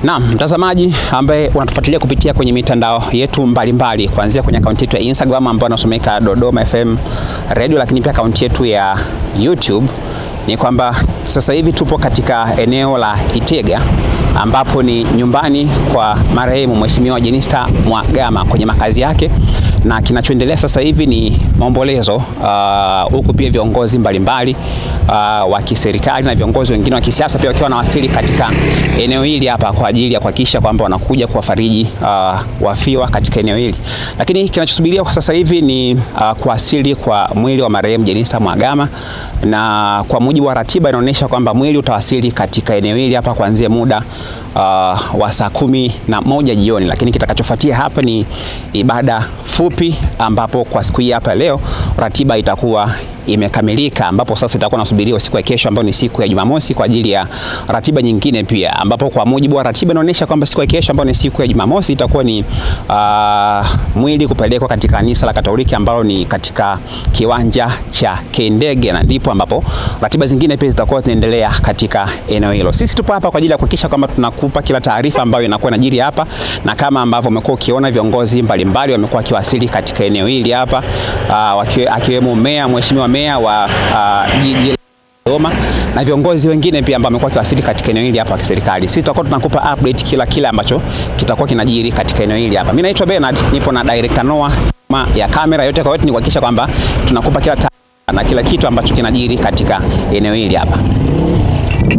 Naam, mtazamaji ambaye unatufuatilia kupitia kwenye mitandao yetu mbalimbali, kuanzia kwenye akaunti yetu ya Instagram ambayo inasomeka Dodoma FM Radio, lakini pia akaunti yetu ya YouTube, ni kwamba sasa hivi tupo katika eneo la Itega ambapo ni nyumbani kwa marehemu Mheshimiwa Jenista Mhagama kwenye makazi yake, na kinachoendelea sasa hivi ni maombolezo, huku pia viongozi mbalimbali wa kiserikali na viongozi wengine wa kisiasa pia wakiwa wanawasili katika eneo hili hapa kwa ajili ya kuhakikisha kwamba wanakuja kuwafariji wafiwa katika eneo hili. Lakini kinachosubiriwa kwa sasa hivi ni kuwasili kwa mwili wa marehemu Jenista Mhagama, na kwa mujibu wa ratiba inaonyesha kwamba mwili utawasili katika eneo hili hapa kuanzia muda wa saa 11 jioni, lakini kitakachofuatia hapa ni ibada fupi, ambapo kwa siku hii hapa leo ratiba itakuwa imekamilika, ambapo sasa itakuwa nasubiriwa siku ya kesho ambayo ni siku ya Jumamosi kwa ajili ya ratiba nyingine pia, ambapo kwa mujibu wa ratiba inaonyesha kwamba siku ya kesho ambayo ni siku ya Jumamosi itakuwa ni mwili kupelekwa katika kanisa la Katoliki ambalo ni katika kiwanja cha Kendege, na ndipo ambapo ratiba zingine pia zitakuwa zinaendelea katika eneo hilo. Sisi tupo hapa kwa ajili ya kuhakikisha kwamba tunakupa kila taarifa ambayo inakuwa inajiri hapa, na kama ambavyo umekuwa ukiona viongozi mbalimbali wamekuwa wakiwasili katika eneo hili hapa, akiwemo mheshimiwa meya wa jiji la Dodoma na viongozi wengine pia ambao wamekuwa wakiwasili katika eneo hili hapa wa kiserikali. Sisi tutakuwa tunakupa update kila ambacho kitakuwa kinajiri katika eneo hili hapa. Mimi naitwa Bernard, nipo na director Noah ya kamera. Yote kwa yote ni kuhakikisha kwamba tunakupa kila na kila kitu ambacho kinajiri katika eneo hili hapa.